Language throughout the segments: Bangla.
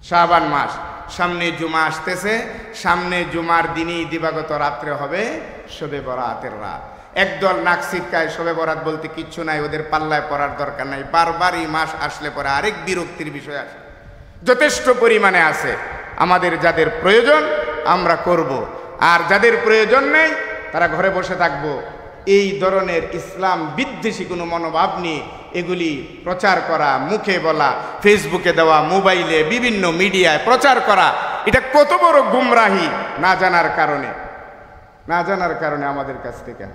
শাবান মাস, সামনে জুমা আসতেছে, সামনে জুমার দিনই দিবাগত রাত্রে হবে শবে বরাতের রাত। একদল নাক ছিটকায়, শবে বরাত বলতে কিচ্ছু নাই, ওদের পাল্লায় পড়ার দরকার নাই। বারবার এই মাস আসলে পরে আরেক বিরক্তির বিষয় আসে, যথেষ্ট পরিমাণে আছে। আমাদের যাদের প্রয়োজন আমরা করব, আর যাদের প্রয়োজন নেই তারা ঘরে বসে থাকবো। এই ধরনের ইসলাম বিদ্বেষী কোনো মনোভাব নিয়ে এগুলি প্রচার করা, মুখে বলা, ফেসবুকে দেওয়া, মোবাইলে বিভিন্ন মিডিয়ায় প্রচার করা, এটা কত বড় গুমরাহি না জানার কারণে আমাদের কাছ থেকে।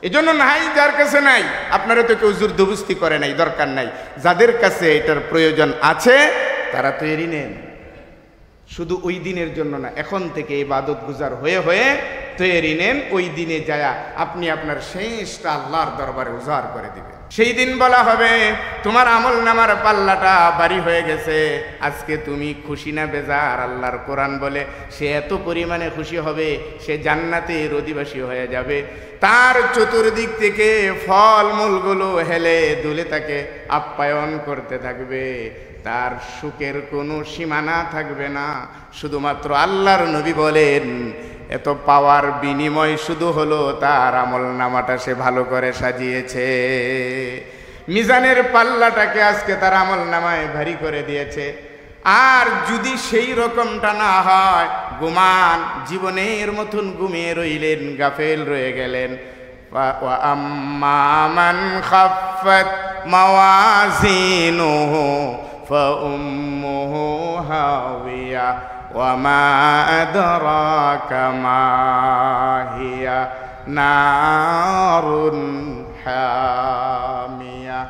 এজন্য নাই, যার কাছে নাই আপনারা তো কেউ জোরদবস্তি করে নাই, দরকার নাই। যাদের কাছে এটার প্রয়োজন আছে তারা তৈরি নেন, শুধু ওই দিনের জন্য না, এখন থেকে ইবাদত গুজার হয়ে হয়ে তৈরি নেন। ওই দিনে যায়া আপনি আপনার শেষটা আল্লাহর দরবারে উজাড় করে দিবেন। সেই দিন বলা হবে তোমার আমল নামার পাল্লাটা ভারী হয়ে গেছে, আজকে তুমি খুশি না বেজার? আল্লাহর কোরআন বলে সে এত পরিমাণে খুশি হবে, সে জান্নাতের অধিবাসী হয়ে যাবে। তার চতুর্দিক থেকে ফলমূলগুলো হেলে দুলে তাকে আপ্যায়ন করতে থাকবে, তার সুখের কোনো সীমানা থাকবে না। শুধুমাত্র আল্লাহর নবী বলেন এত পাওয়ার বিনিময় শুধু হলো তার আমল নামাটা সে ভালো করে সাজিয়েছে। মিজানের পাল্লাটাকে আজকে তার আমল নামায় ভারী করে দিয়েছে। আর যদি সেই রকমটা না হয়, গুমান জীবনের মতন ঘুমিয়ে রইলেন, গাফেল রয়ে গেলেন। ওয়া আম্মা মান খাফফাত মাওয়াজিনুহু ফাউম্মুহু হাওিয়া ওয়া মা আদরাকা মা হিয়া নারুন হামিয়া।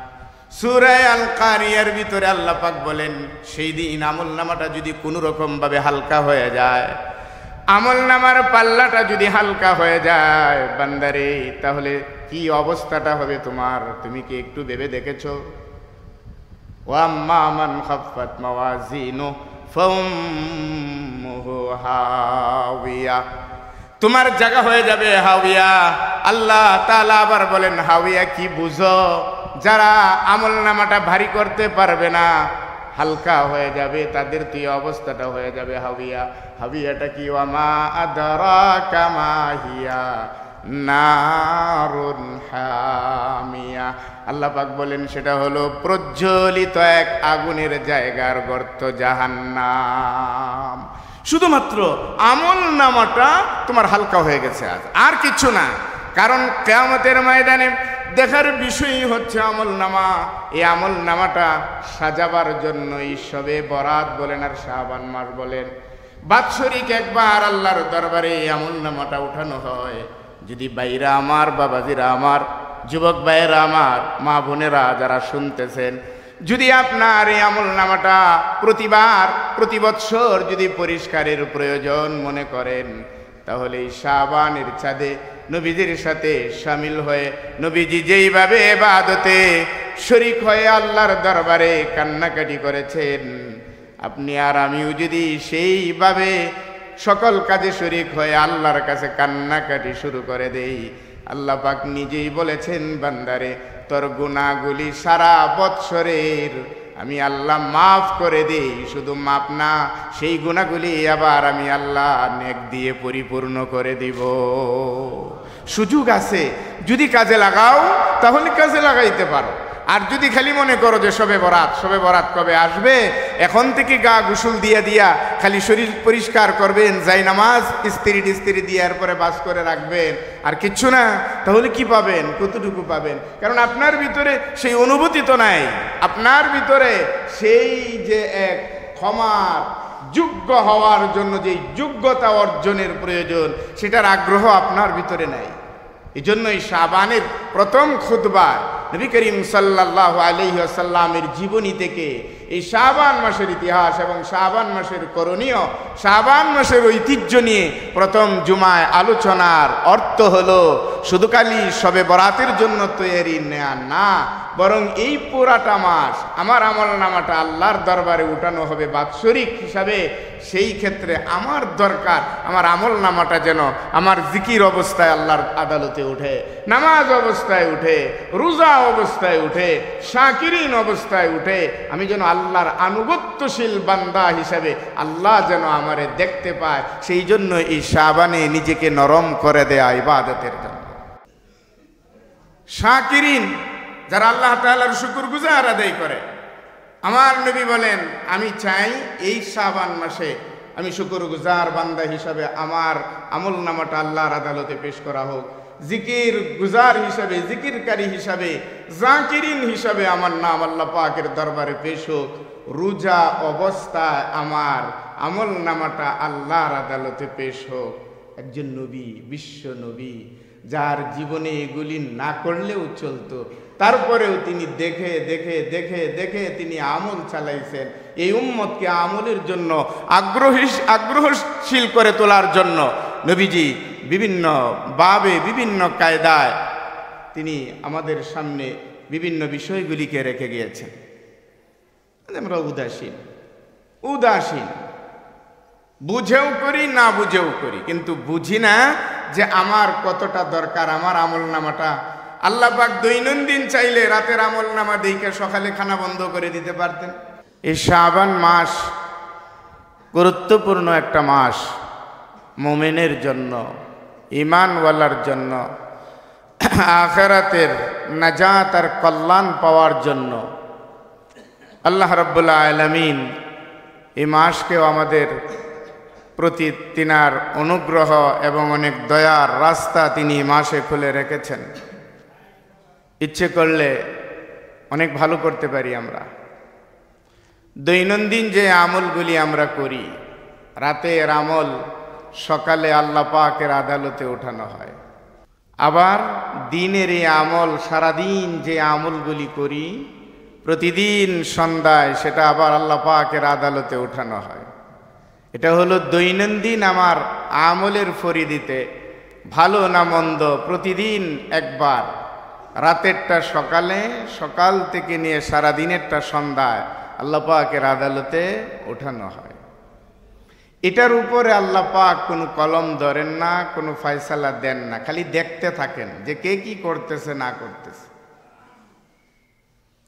সূরা আল কারিয়ার ভিতরে আল্লাহ পাক বলেন সেই দিন আমল নামাটা যদি কোনো রকম ভাবে হালকা হয়ে যায়, আমল নামার পাল্লাটা যদি হালকা হয়ে যায় বান্দারে, তাহলে কি অবস্থাটা হবে তোমার? তুমি কি একটু ভেবে দেখেছো? ওয়া আম্মা মান খাফফাত মাওয়াজিনুহু ফাউম্মুহু হাওিয়া, তোমার জায়গা হয়ে যাবে হাওিয়া। আল্লাহ তাআলা আবার বলেন হাওিয়া কি বুঝো? যারা আমল নামাটা ভারী করতে পারবে না, হালকা হয়ে যাবে, তাদের তো অবস্থাটা হয়ে যাবে হাওিয়া। হাওিয়াটা কি? ওয়া মা আদরাকা মা হিয়া নারুন হামিয়া। আল্লাহ পাক বলেন সেটা হলো প্রজ্বলিত এক আগুনের জায়গার গর্ত, জাহান্নাম। শুধুমাত্র আমল নামাটা তোমার হালকা হয়ে গেছে আজ, আর কিছু না। কারণ কিয়ামতের ময়দানে দেখার বিষয়ই হচ্ছে আমল নামা। এই আমল নামাটা সাজাবার জন্য এই শবে বরাত বলেন আর শাবান মাস বলেন, বাৎসরিক একবার আল্লাহর দরবারে এই আমল নামাটা উঠানো হয়। যদি ভাইরা আমার, বাবাজিরা আমার, যুবক ভাইয়েরা আমার, মা বোনেরা যারা শুনতেছেন, যদি আপনার এই আমল নামাটা প্রতি বৎসর যদি পরিষ্কারের প্রয়োজন মনে করেন, তাহলে এই শাবানের চাঁদে নবীজির সাথে শামিল হয়ে নবীজি যেইভাবে ইবাদতে শরীক হয়ে আল্লাহর দরবারে কান্নাকাটি করেছেন, আপনি আর আমিও যদি সেইভাবে সকল কাজে শরীক হয়ে আল্লাহর কাছে কান্নাকাটি শুরু করে দেই, আল্লাহ পাক নিজেই বলেছেন বান্দারে তোর গুনাহগুলি সারা বৎসরের আমি আল্লাহ মাফ করে দেই। শুধু মাফ না, সেই গুনাহগুলি আবার আমি আল্লাহ নেক দিয়ে পরিপূর্ণ করে দিব। সুযোগ আছে, যদি কাজে লাগাও তাহলে কাজে লাগাইতে পারো। আর যদি খালি মনে করো যে শবে বরাত কবে আসবে, এখন থেকে গা গোসল দিয়া খালি শরীর পরিষ্কার করবেন, যাই নামাজ ইস্ত্রি দিয়ে এরপরে বাস করে রাখবেন, আর কিচ্ছু না, তাহলে কি পাবেন? কতটুকু পাবেন? কারণ আপনার ভিতরে সেই অনুভূতি তো নাই। আপনার ভিতরে সেই যে এক ক্ষমার যোগ্য হওয়ার জন্য যে যোগ্যতা অর্জনের প্রয়োজন, সেটার আগ্রহ আপনার ভিতরে নাই। এই জন্যই শাবানের প্রথম খুতবা নবী করিম সাল্লাল্লাহু আলাইহি ওয়াসাল্লামের জীবনী থেকে এই শাবান মাসের ইতিহাস এবং শাবান মাসের করণীয়, শাবান মাসের ঐতিহ্য নিয়ে প্রথম জুমায় আলোচনার অর্থ হলো শুধু খালি শবে বরাতের জন্য তৈরি নেয়া না, বরং এই পুরাটা মাস আমার আমল নামাটা আল্লাহর দরবারে উঠানো হবে বাৎসরিক হিসাবে। সেই ক্ষেত্রে আমার দরকার আমার আমল নামাটা যেন আমার জিকির অবস্থায় আল্লাহর আদালতে উঠে, নামাজ অবস্থায় উঠে, রোজা অবস্থায় উঠে, শাকিরিন অবস্থায় উঠে, আমি যেন আল্লাহর আনুগত্যশীল বান্দা হিসেবে আল্লাহ যেন আমারে দেখতে পায়, সেই জন্য এই শাবানে নিজেকে নরম করে দেয়া ইবাদতের জন্য। শাকিরিন যারা আল্লাহ তাআলার শুকরগুজার আদায় করে, আমার নবী বলেন আমি চাই এই শাবান মাসে আমি শুকরগুজার বান্দা হিসাবে আমার আমল নামাটা আল্লাহর আদালতে পেশ করা হোক, জিকির গুজার হিসাবে, জিকিরকারী হিসাবে, জাকিরিন হিসাবে আমার নাম আল্লাহ পাকের দরবারে পেশ হোক, রোজা অবস্থায় আমার আমল নামাটা আল্লাহর আদালতে পেশ হোক। একজন নবী, বিশ্ব নবী, যার জীবনে এগুলি না করলেও চলতো, তারপরেও তিনি দেখে দেখে দেখে দেখে তিনি আমল চালাইছেন। এই উম্মতকে আমলের জন্য আগ্রহশীল করে তোলার জন্য নবীজি বিভিন্ন ভাবে, বিভিন্ন কায়দায় তিনি আমাদের সামনে বিভিন্ন বিষয়গুলিকে রেখে গিয়েছেন। আমরা উদাসীন বুঝেও করি, না বুঝেও করি, কিন্তু বুঝি না যে আমার কতটা দরকার আমার আমল নামাটা। আল্লাহ পাক দৈনন্দিন চাইলে রাতের আমল নামা দিকে সকালে খানা বন্ধ করে দিতে পারতেন। এই শাবান মাস গুরুত্বপূর্ণ একটা মাস মুমিনের জন্য, ঈমানওয়ালার জন্য, আখিরাতের নাজাত আর কল্যাণ পাওয়ার জন্য। আল্লাহ রাব্বুল আলামিন এই মাসকেও আমাদের প্রতি তিনার অনুগ্রহ এবং অনেক দয়ার রাস্তা তিনি মাসে খুলে রেখেছেন। ইচ্ছে করলে অনেক ভালো করতে পারি আমরা। দৈনন্দিন যে আমলগুলি আমরা করি, রাতের আমল সকালে আল্লাহ পাকের আদালতে ওঠানো হয়, আবার দিনের এই আমল সারাদিন যে আমলগুলি করি প্রতিদিন সন্ধ্যায় সেটা আবার আল্লাহ পাকের আদালতে ওঠানো হয়। এটা হলো দৈনন্দিন আমার আমলের ফরিদিতে ভালো না মন্দ প্রতিদিন একবার, রাতেরটা সকালে, সকাল থেকে নিয়ে সারাদিনেরটা সন্ধ্যায় আল্লাহ পাকের আদালতে ওঠানো হয়। এটার উপরে আল্লাহ পাক কোনো কলম ধরেন না, কোনো ফয়সালা দেন না, খালি দেখতে থাকেন যে কে কি করতেছে না করতেছে।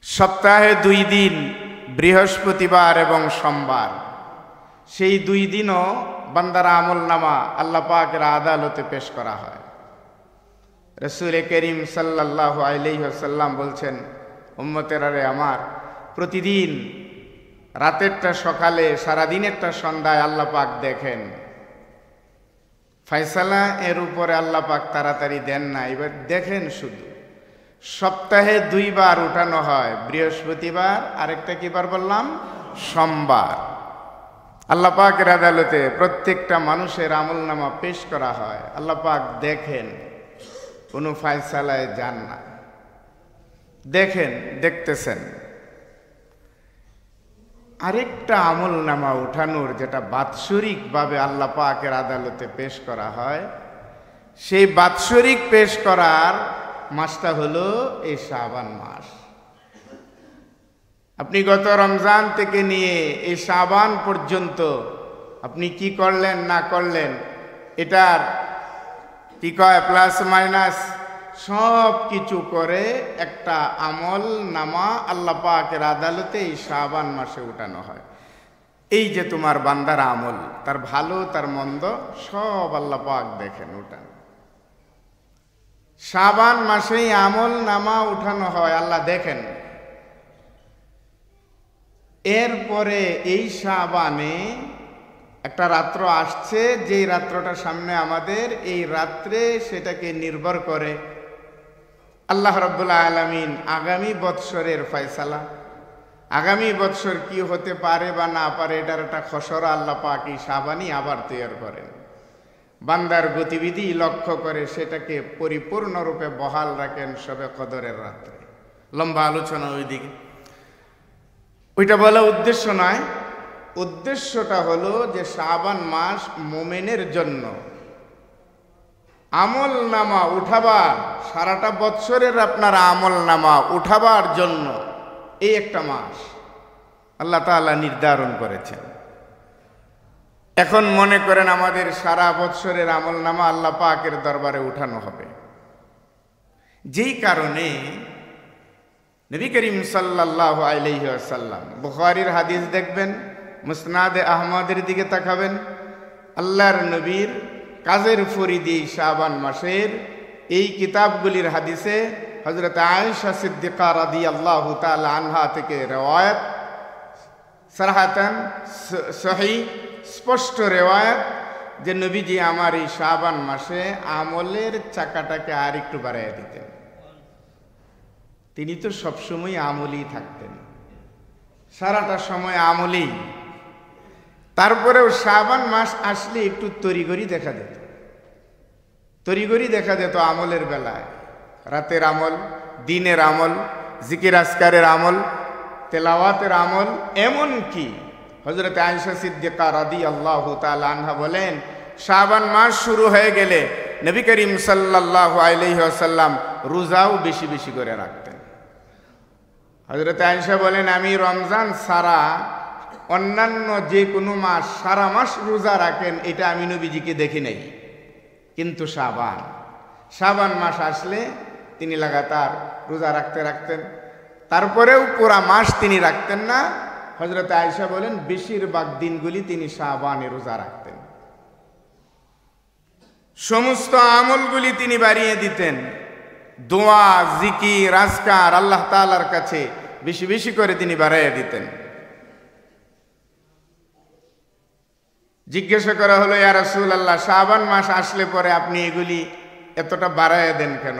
সপ্তাহে 2 দিন, বৃহস্পতিবার এবং সোমবার, সেই 2 দিনও বান্দার আমল নামা আল্লাহ পাকের আদালতে পেশ করা হয়। রাসূল করিম সাল্লাল্লাহু আলাইহি ওয়াসাল্লাম বলছেন, উম্মতেরা রে আমার, প্রতিদিন রাতেরটা সকালে, সারাদিনেরটা সন্ধ্যায় আল্লাহ পাক দেখেন। ফয়সালা এর উপরে আল্লাহ পাক তাড়াতাড়ি দেন না, এবার দেখেন শুধু। সপ্তাহে 2 বার উঠানো হয়, বৃহস্পতিবার, আরেকটা কি বার বললাম, সোমবার। আল্লাহ পাকের আদালতে প্রত্যেকটা মানুষের আমলনামা পেশ করা হয়। আল্লাহ পাক দেখেন, কোনো ফয়সালায় যান না, দেখেন, দেখতেছেন। আরেকটা আমলনামা উঠানোর যেটা বাৎসরিকভাবে আল্লাহ পাকের আদালতে পেশ করা হয়, সেই বাৎসরিক পেশ করার মাসটা হলো এই শাবান মাস। আপনি গত রমজান থেকে নিয়ে এই শাবান পর্যন্ত আপনি কি করলেন না করলেন, এটার কি কয় প্লাস মাইনাস সব কিছু করে একটা আমল নামা আল্লাহ পাকের আদালতে এই শাবান মাসে উঠানো হয়। এই যে তোমার বান্দার আমল, তার ভালো তার মন্দ সব আল্লাহ পাক দেখেন, উঠান। শাবান মাসেই আমল নামা উঠানো হয়, আল্লাহ দেখেন। এরপরে এই শাবানে একটা রাত্র আসছে, যেই রাত্রটা সামনে আমাদের, এই রাত্রে সেটাকে নির্ভর করে আল্লাহ রাব্বুল আলামিন আগামী বৎসরের ফয়সালা, আগামী বৎসর কি হতে পারে বা না পারে, এটার একটা খসড়া আল্লাহ পাক এই শাবানই আবার তৈরি করেন। বান্দার গতিবিধি লক্ষ্য করে সেটাকে পরিপূর্ণরূপে বহাল রাখেন শবে কদরের রাত্রে। লম্বা আলোচনা ওইদিকে, ওইটা বলা উদ্দেশ্য নয়। উদ্দেশ্যটা হলো যে শাবান মাস মুমিনের জন্য আমল নামা উঠাবার, সারাটা বৎসরের আপনার আমল নামা উঠাবার জন্য এই একটা মাস আল্লাহ তাআলা নির্ধারণ করেছেন। এখন মনে করেন আমাদের সারা বৎসরের আমল নামা আল্লাহ পাকের দরবারে উঠানো হবে, যেই কারণে নবী করিম সাল্লাল্লাহু আলাইহি ওয়াসাল্লাম, বুখারীর হাদিস দেখবেন, মুসনাদে আহমদের দিকে তাকাবেন, আল্লাহর নবীর কাজের ফরিদি শাবান মাসের এই কিতাবগুলির হাদিসে হযরত আয়েশা সিদ্দিকা রাদিয়াল্লাহু তাআলা আনহা থেকে রিওয়ায়াত, সারাহাতান সহিহ স্পষ্ট রিওয়ায়াত, যে নবীজি আমার এই শাবান মাসে আমলের চাকাটাকে আর একটু বাড়াইয়া দিতেন। তিনি তো সবসময় আমলই থাকতেন, সারাটা সময় আমলই। তারপরেও শাবান মাস আসলে একটু তড়িঘড়ি দেখা যেত, তড়িঘড়ি দেখা যেত আমলের বেলায়। রাতের আমল, দিনের আমল, জিকির আসকারের আমল, তেলাওয়াতের আমল। এমন কি হযরত আয়েশা সিদ্দিকা রাদিয়াল্লাহু তাআলা আনহা বলেন, শাবান মাস শুরু হয়ে গেলে নবী করিম সাল্লাল্লাহু আলাইহি ওয়াসাল্লাম রোজাও বেশি বেশি করে রাখতেন। হযরত আয়েশা বলেন, আমি রমজান সারা অন্যান্য যে কোনো মাস সারা মাস রোজা রাখেন এটা আমি নবীজিকে দেখি নাই, কিন্তু শাবান মাস আসলে তিনি লাগাতার রোজা রাখতেন। তারপরেও পুরা মাস তিনি রাখতেন না। হযরত আয়েশা বলেন, বেশিরভাগ দিনগুলি তিনি শাবানে রোজা রাখতেন। সমস্ত আমলগুলি তিনি বাড়িয়ে দিতেন। দোয়া, জিকির, আজকার আল্লাহ তাআলার কাছে বেশি বেশি করে তিনি বাড়াইয়া দিতেন। জিজ্ঞাসা করা হলো, ইয়া রাসূলুল্লাহ, শাবান মাস আসলে পরে আপনি এগুলি এতটা বাড়াইয়া দেন কেন?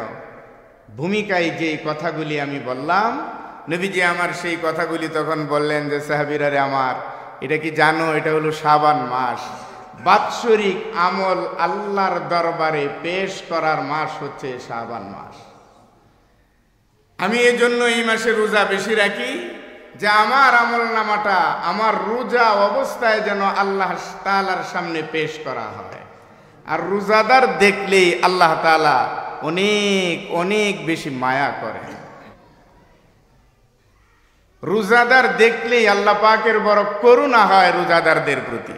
ভূমিকায় যে কথাগুলি আমি বললাম, নবীজি আমার সেই কথাগুলি তখন বললেন যে, সাহাবীরা রে আমার, এটা কি জানো, এটা হলো শাবান মাস। বাৎসরিক আমল আল্লাহর দরবারে পেশ করার মাস হচ্ছে শাবান মাস। আমি এই জন্য এই মাসে রোজা বেশি রাখি, যে আমার আমল নামাটা আমার রোজা অবস্থায় যেন আল্লাহ তাআলার সামনে পেশ করা হয়। আর রোজাদার দেখলেই আল্লাহ তাআলা অনেক অনেক বেশি মায়া করে। রোজাদার দেখলেই আল্লাহ পাকের বড় করুণা হয় রোজাদারদের প্রতি।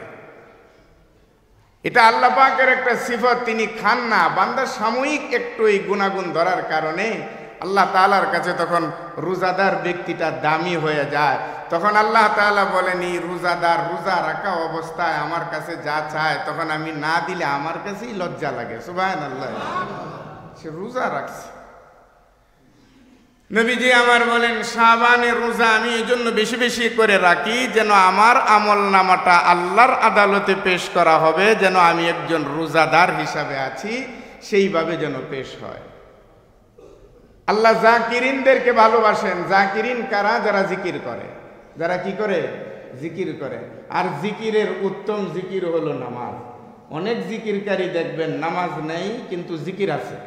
এটা আল্লাহ পাকের একটা সিফত, তিনি খান না। বান্দা সাময়িক একটু এই গুণাগুণ ধরার কারণে আল্লাহ তাআলার কাছে তখন রোজাদার ব্যক্তিটা দামি হয়ে যায়। তখন আল্লাহ তাআলা বলেন, এই রোজাদার রোজা রাখা অবস্থায় আমার কাছে যা চায়, তখন আমি না দিলে আমার কাছেই লজ্জা লাগে। সুবহানাল্লাহ, সে রোজা রাখছে। নবীজি আমার বলেন, শাবানের রোজা আমি এই জন্য বেশি বেশি করে রাখি, যেন আমার আমল নামাটা আল্লাহর আদালতে পেশ করা হবে, যেন আমি একজন রোজাদার হিসাবে আছি সেইভাবে যেন পেশ হয়। আল্লাহ জাকিরিনদেরকে ভালোবাসেন। জাকিরিন কারা? যারা জিকির করে। যারা কি করে? জিকির করে। আর জিকিরের উত্তম জিকির হলো নামাজ। অনেক জিকিরকারী দেখবেন নামাজ নেই কিন্তু জিকির আছে,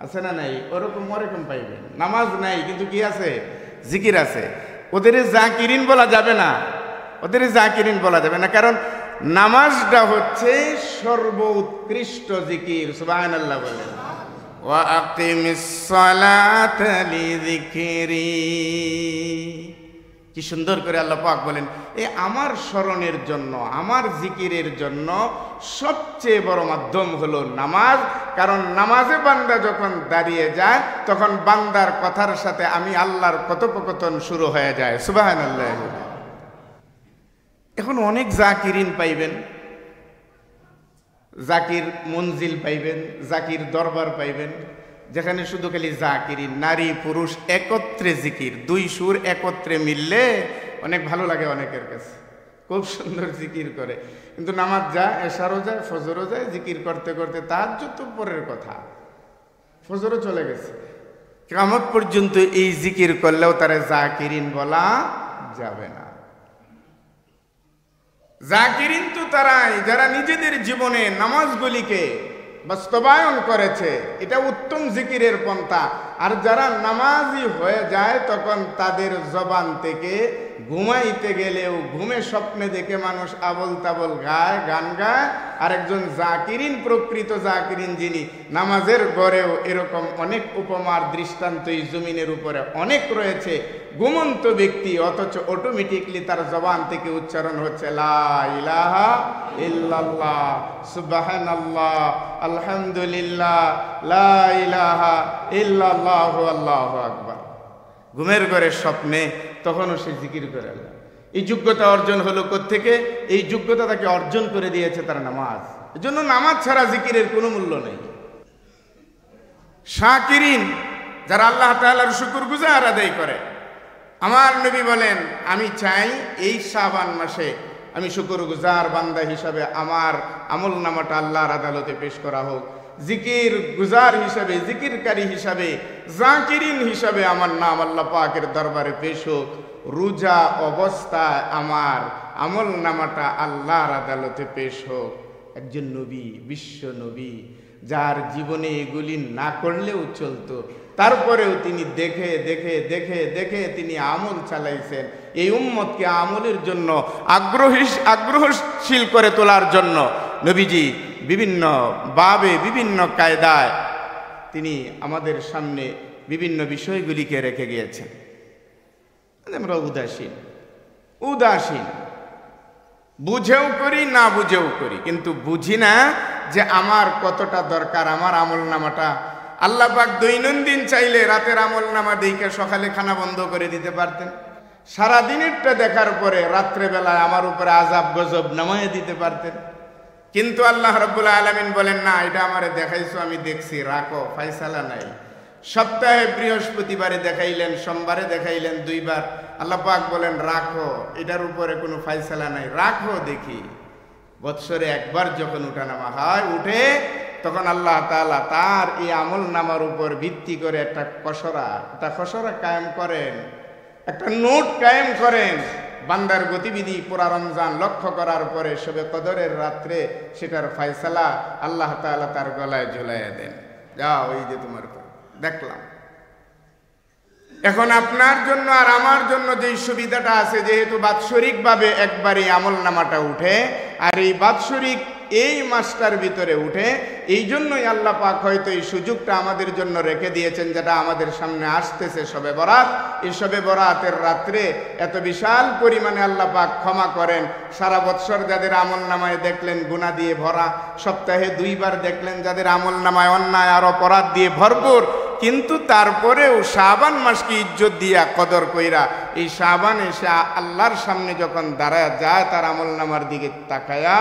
আছে না নাই? ওরকম পাইবেন, নামাজ নাই কিন্তু কি আছে? জিকির আছে। ওদের জাকিরিন বলা যাবে না, ওদের জাকিরিন বলা যাবে না, কারণ নামাজটা হচ্ছে সর্বোৎকৃষ্ট জিকির। সুবহানাল্লাহ বলেন, ওয়া আকিমিস সালাতা লিযিকরি। কি সুন্দর করে আল্লাহ পাক বলেন, এই আমার স্মরণের জন্য, আমার জিকিরের জন্য সবচেয়ে বড় মাধ্যম হলো নামাজ। কারণ নামাজে বান্দা যখন দাঁড়িয়ে যায়, তখন বান্দার কথার সাথে আমি আল্লাহর কথোপকথন শুরু হয়ে যায়। সুবহানাল্লাহ। এখন অনেক জাকিরিন পাইবেন, জাকির মঞ্জিল পাইবেন, জাকির দরবার পাইবেন, যেখানে শুধু খালি জাকিরিন, নারী পুরুষ একত্রে জিকির, দুই সুর একত্রে মিললে অনেক ভালো লাগে অনেকের কাছে, খুব সুন্দর জিকির করে। কিন্তু নামাজ যায়, এশারও যায়, ফজরও যায়, জিকির করতে করতে তাহাজ্জুদ তো পরের কথা, ফজরও চলে গেছে। কিয়ামত পর্যন্ত এই জিকির করলেও তারা জাকিরিন বলা যাবে না। জাকিরিন তো তারাই যারা নিজেদের জীবনে নামাজগুলিকে বাস্তবায়ন করেছে, এটা উত্তম জিকিরের পন্থা। আর যারা নামাজি হয়ে যায়, তখন তাদের জবান থেকে ঘুমাইতে গেলেও ঘুমে স্বপ্নে দেখে মানুষ আবল তাবল গায়, গান গায়। আর একজন জাকিরিন, প্রকৃত জাকিরিন যিনি, নামাজের গড়েও এরকম অনেক উপমার দৃষ্টান্ত এই জমিনের উপরে অনেক রয়েছে। ঘুমন্ত ব্যক্তি, অথচ অটোমেটিকলি তার জবান থেকে উচ্চারণ হচ্ছে লা ইলাহা ইল্লাল্লাহ, সুবহানাল্লাহ, আলহামদুলিল্লাহ, লা ইলাহা ইল্লাল্লাহু, আল্লাহু আকবার। ঘুমের ঘরে স্বপ্নে, তখনও সে জিকির করে আল্লাহ। এই যোগ্যতা অর্জন হলো কোত্থেকে? এই যোগ্যতা তাকে অর্জন করে দিয়েছে তার নামাজ। এজন্য নামাজ ছাড়া জিকিরের কোনো মূল্য নেই। শাকিরিন, যারা আল্লাহ তাআলার শুকরগুজার আদায় করে, আমার নবী বলেন আমি চাই এই শাবান মাসে আমি শুকরগুজার বান্দা হিসাবে আমার আমল নামাটা আল্লাহর আদালতে পেশ করা হোক। জিকির গুজার হিসাবে, জিকিরকারী হিসাবে, জাকিরিন হিসাবে আমার নাম আল্লাহ পাকের দরবারে পেশ হোক। রোজা অবস্থায় আমার আমল নামাটা আল্লাহর আদালতে পেশ হোক। একজন নবী, বিশ্ব নবী, যার জীবনে এগুলি না করলেও চলতো, তারপরেও তিনি দেখে দেখে দেখে দেখে তিনি আমল চালাইছেন। এই উম্মতকে আমলের জন্য আগ্রহশীল করে তোলার জন্য নবীজি বিভিন্ন ভাবে, বিভিন্ন কায়দায় তিনি আমাদের সামনে বিভিন্ন বিষয়গুলিকে রেখে গিয়েছেন। আমরা উদাসীন বুঝেও করি, না বুঝেও করি, কিন্তু বুঝি না যে আমার কতটা দরকার। আমার আমল নামাটা আল্লাহ পাক দৈনন্দিন চাইলে রাতের আমল নামা দেখে সকালে খানা বন্ধ করে দিতে পারতেন। সারাদিনেরটা দেখার পরে রাত্রেবেলায় আমার উপরে আযাব গজব নামায়ে দিতে পারতেন। কিন্তু আল্লাহ রাব্বুল আলামিন বলেন না, এটা আমারে দেখাইছো, আমি দেখছি, রাখো, ফায়সালা নাই। সপ্তাহে বৃহস্পতিবারে দেখাইলেন, সোমবারে দেখাইলেন, 2 বার। আল্লাহ পাক বলেন রাখো, এটার উপরে কোনো ফায়সালা নাই, রাখো দেখি। বৎসরে একবার যখন উঠানামা হয়, উঠে তখন আল্লাহ তাআলা তার এই আমল নামার উপর ভিত্তি করে একটা খসড়া কায়েম করেন, একটা নোট কায়েম করেন। বান্দার গতিবিধি পুরা রমজান লক্ষ্য করার পরে শবে কদরের রাত্রে সেটার ফয়সালা আল্লাহ তাআলা তার গলায় ঝুলাইয়া দেন, যাও এই যে তোমার দেখলাম। এখন আপনার জন্য আর আমার জন্য যেই সুবিধাটা আছে, যেহেতু বাৎসরিকভাবে একবারই আমল নামাটা উঠে, আর এই বাৎসরিক এই মাসটার ভিতরে উঠে, এই জন্যই আল্লাহ পাক হয়তো এই সুযোগটা আমাদের জন্য রেখে দিয়েছেন, যেটা আমাদের সামনে আসতেছে শবে বরাত। এই শবে বরাতের রাত্রে এত বিশাল পরিমাণে আল্লাহ পাক ক্ষমা করেন। সারা বৎসর যাদের আমল নামায় দেখলেন গুনাহ দিয়ে ভরা, সপ্তাহে 2 বার দেখলেন যাদের আমল নামায় অন্যায় আর অপরাধ দিয়ে ভরপুর, কিন্তু তারপরেও শাবান মাসকে ইজ্জত দিয়া কদর কইরা এই শাবান এসে আল্লাহর সামনে যখন দাঁড়ায় যায় তার আমল নামার দিকে তাকায়া,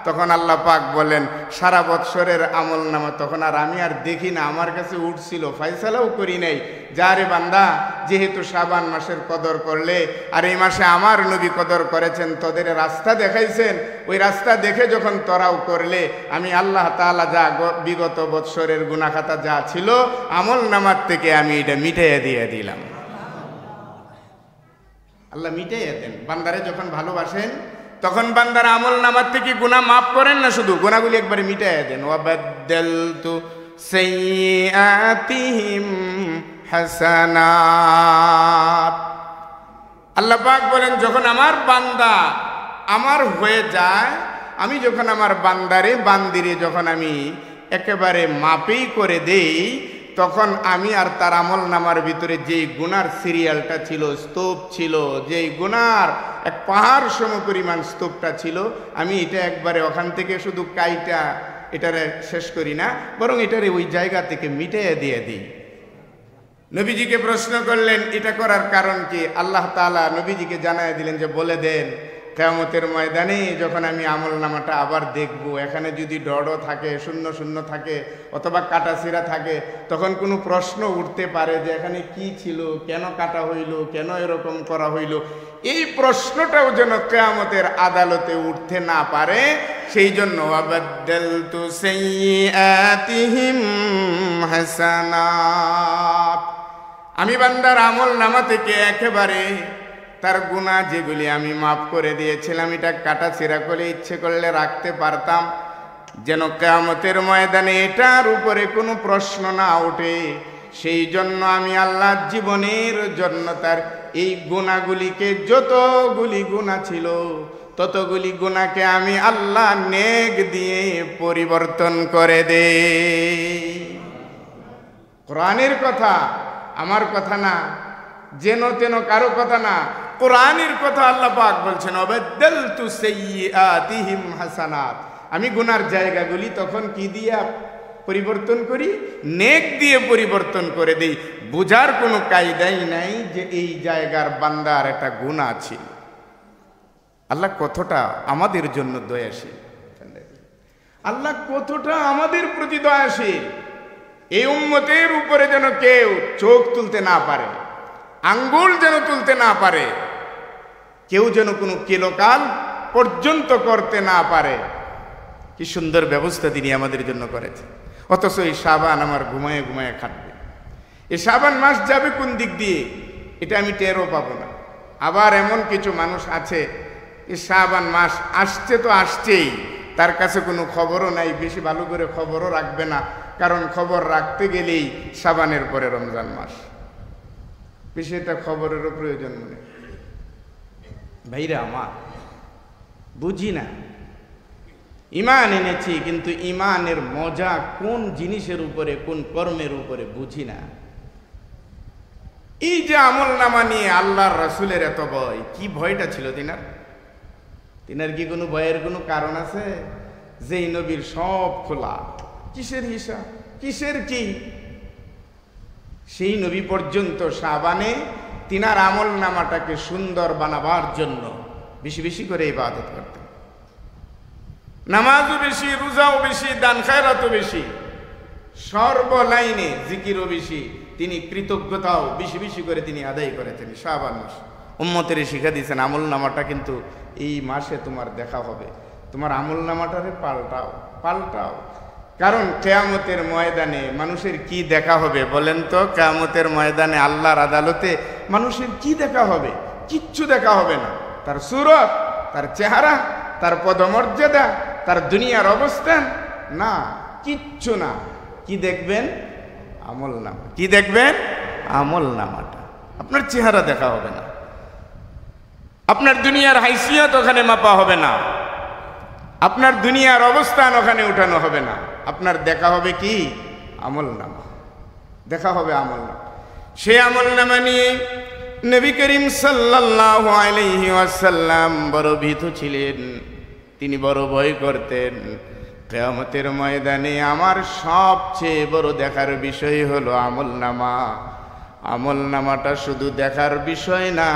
তখন আল্লাহ পাক বলেন সারা বৎসরের আমল নামা তখন আর আমি আর দেখি না, আমার কাছে উঠছিল, ফয়সালাও করি নাই। যারে বান্দা, যেহেতু শাবান মাসের কদর করলে, আর এই মাসে আমার নবী কদর করেছেন, তোদের রাস্তা দেখাইছেন, ওই রাস্তা দেখে যখন তোরাও করলে, আমি আল্লাহ তাআলা যা বিগত বৎসরের গুনাহ খাতা যা ছিল আমল নামার থেকে আমি এটা মিটাইয়া দিয়ে দিলাম। আল্লাহ মিটাইয়া দেন। বান্দারে যখন ভালোবাসেন তখন বান্দার আমল নামার থেকে গুনাহ মাফ করেন না, শুধু গুনাহগুলি একবারে মিটাইয়া দেন। ওয়াবাদদালতু সাইয়্যাতিহিম হাসানাত। আল্লাহ পাক বলেন যখন আমার বান্দা আমার হয়ে যায়, আমি যখন আমার বান্দিরে যখন আমি একেবারে মাপেই করে দেই, তখন আমি আর তার আমল নামার ভিতরে যেই গুনার সিরিয়ালটা ছিল, স্তূপ ছিল, যেই গুনার এক পাহাড় সম পরিমাণ স্তূপটা ছিল, আমি এটা একবারে ওখান থেকে শুধু কাইটা এটারে শেষ করি না, বরং এটারে ওই জায়গা থেকে মিটাইয়া দিয়ে দিই। নবীজিকে প্রশ্ন করলেন এটা করার কারণ কি? আল্লাহ তাআলা নবীজিকে জানায় দিলেন যে বলে দেন কিয়ামতের ময়দানে যখন আমি আমল নামাটা আবার দেখব, এখানে যদি ডড় থাকে, শূন্য শূন্য থাকে, অথবা কাটাছিরা থাকে, তখন কোনো প্রশ্ন উঠতে পারে যে এখানে কি ছিল, কেন কাটা হইল, কেন এরকম করা হইল। এই প্রশ্নটাও যেন কিয়ামতের আদালতে উঠতে না পারে, সেই জন্য ওয়াবাদদালতু সাইয়্যাতিহিম হাসানাত। আমি বান্দার আমল নামা থেকে একেবারে তার গুনাহ যেগুলি আমি মাফ করে দিয়েছিলাম, এটা কাটাছিড়া করে ইচ্ছে করলে রাখতে পারতাম, যেন কিয়ামতের ময়দানে এটার উপরে কোনো প্রশ্ন না ওঠে। সেই জন্য আমি আল্লাহর জীবনের জন্য তার এই গুনাহগুলিকে, যতগুলি গুনাহ ছিল ততগুলি গুনাহকে আমি আল্লাহ নেক দিয়ে পরিবর্তন করে দেই। কোরআনের কথা, আমার কথা না, যেন তেন কারো কথা না, কোরআনের কথা। আল্লাহ পাক বলছেন ওয়াবাদদালতু সাইয়্যাতিহিম হাসানাত। আমি গুনার জায়গাগুলি তখন কি দিয়া পরিবর্তন করি, নেক দিয়ে পরিবর্তন করে দেই। বুঝার কোনো কায়দাই নাই যে এই জায়গার বান্দার একটা গুনাহ ছিল। আল্লাহ কতটা আমাদের জন্য দয়াশীল, আল্লাহ কতটা আমাদের প্রতি দয়াশীল। এই উম্মতের উপরে যেন কেউ চোখ তুলতে না পারে, আঙ্গুল যেন তুলতে না পারে, কেউ যেন কোনো কেলোকাল পর্যন্ত করতে না পারে। কি সুন্দর ব্যবস্থা তিনি আমাদের জন্য করেছে। অথচ এই শাবান আমার ঘুমায়ে ঘুমায়ে খাটবে। এই শাবান মাস যাবে কোন দিক দিয়ে এটা আমি টেরও পাবো না। আবার এমন কিছু মানুষ আছে এই শাবান মাস আসছে তো আসছেই, তার কাছে কোনো খবরও নাই, বেশি ভালো করে খবরও রাখবে না, কারণ খবর রাখতে গেলেই শাবানের পরে রমজান মাস। বেশি এটা খবরেরও প্রয়োজন মনে। ভাইরা আমার, বুঝি না, ঈমান এনেছি কিন্তু ঈমানের মজা কোন জিনিসের উপরে, কোন কর্মের উপরে বুঝি না। এই যে আমল নামা নিয়ে আল্লাহর রাসূলের এত ভয়, কি ভয়টা ছিল তিনার কি কোনো ভয়ের কোনো কারণ আছে? যেই নবীর সব খোলা, কিসের হিসাব, কিসের কি? সেই নবী পর্যন্ত শাবানে তিনার আমল নামাটাকে সুন্দর বানাবার জন্য বেশি বেশি করে ইবাদত করতেন। নামাজও বেশি, রোজাও বেশি, দান খায়রাতও বেশি, সর্বলাইনে জিকিরও বেশি। তিনি কৃতজ্ঞতাও বেশি বেশি করে তিনি আদায় করেছেন। শাবান মাস উম্মতের শিক্ষা দিয়েছেন, আমল নামাটা কিন্তু এই মাসে তোমার দেখা হবে, তোমার আমল নামাটারে পাল্টাও পাল্টাও। কারণ কিয়ামতের ময়দানে মানুষের কি দেখা হবে বলেন তো? কিয়ামতের ময়দানে আল্লাহর আদালতে মানুষের কি দেখা হবে? কিচ্ছু দেখা হবে না। তার সুরত, তার চেহারা, তার পদমর্যাদা, তার দুনিয়ার অবস্থান, না, কিচ্ছু না। কি দেখবেন? আমল নামা। কি দেখবেন? আমল নামাটা। আপনার চেহারা দেখা হবে না, আপনার দুনিয়ার হাইসিয়ত ওখানে মাপা হবে না, আপনার দুনিয়ার অবস্থান ওখানে উঠানো হবে না। আপনার দেখা হবে কি? আমল নামা। দেখা হবে আমল নামা। সে আমল নামা নিয়ে নবী করিম সাল্লাল্লাহু আলাইহি ওয়াসাল্লাম বড় ভীত ছিলেন। তিনি বড় ভয় করতেন, কিয়ামতের ময়দানে আমার সবচেয়ে বড় দেখার বিষয় হলো আমল নামা। আমল নামাটা শুধু দেখার বিষয় না,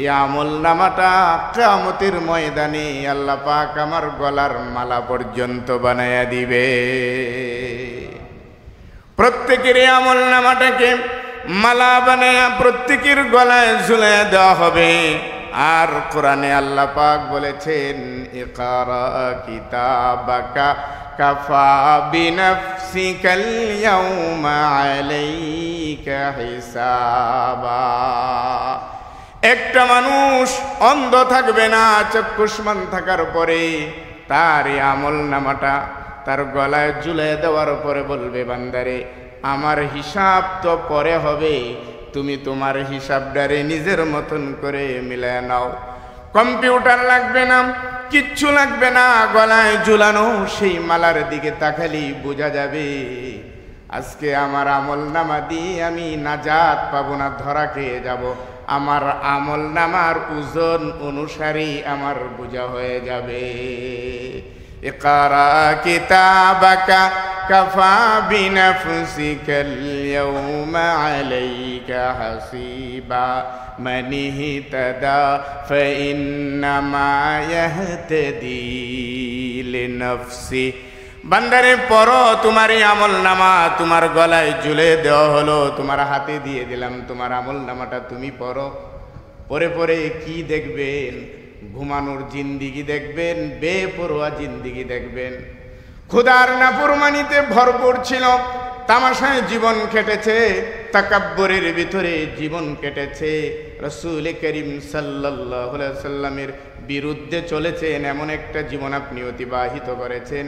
এই আমল নামাটা কিয়ামতের ময়দানে আল্লাহ পাক আমার গলার মালা পর্যন্ত বানায়া দিবে। প্রত্যেকের এই আমল নামাটাকে মালা বানায়া প্রত্যেকের গলায় ঝুলাইয়া দেওয়া হবে। আর কোরআনে আল্লাহ পাক বলেছেন, ইকরা কিতাবাকা কাফা বিনাফসিকাল ইয়াউমা আলাইকা হিসাবা। একটা মানুষ অন্ধ থাকবে না, চক্ষুষ্মান থাকার পরে তার এই আমল নামাটা তার গলায় ঝুলিয়ে দেওয়ার পরে বলবে, বান্দারে আমার হিসাব তো পরে হবে, তুমি তোমার হিসাবটারে নিজের মতন করে মিলায় নাও। কম্পিউটার লাগবে না, কিচ্ছু লাগবে না, গলায় ঝুলানো সেই মালার দিকে তাকালেই বোঝা যাবে আজকে আমার আমল নামা দিয়ে আমি নাজাত পাবো না, ধরা খেয়ে যাব। আমার আমল নামার ওজন অনুসারে আমার বোঝা হয়ে যাবে। ইকরা কিতাবাকা কাফা বিনাফসিকাল ইয়াউমা আলাইকা হাসিবা মান ইহতাদা ফাইন্নামা ইয়াহতাদি লিনাফসি। বান্দারে পড়ো, তোমার এই আমল নামা তোমার গলায় ঝুলে দেওয়া হলো, তোমার হাতে দিয়ে দিলাম, তোমার আমল নামাটা তুমি পড়ো। পরে পরে কি দেখবেন? ঘুমানোর জিন্দিগি দেখবেন, বেপরোয়া জিন্দিগি দেখবেন। খোদার নাফরমানিতে ভরপুর ছিল, তামাশায় জীবন কেটেছে, তাকাব্বুরের ভিতরে জীবন কেটেছে, রাসূল করিম সাল্লাল্লাহু আলাইহি সাল্লামের বিরুদ্ধে চলেছেন, এমন একটা জীবন আপনি অতিবাহিত করেছেন।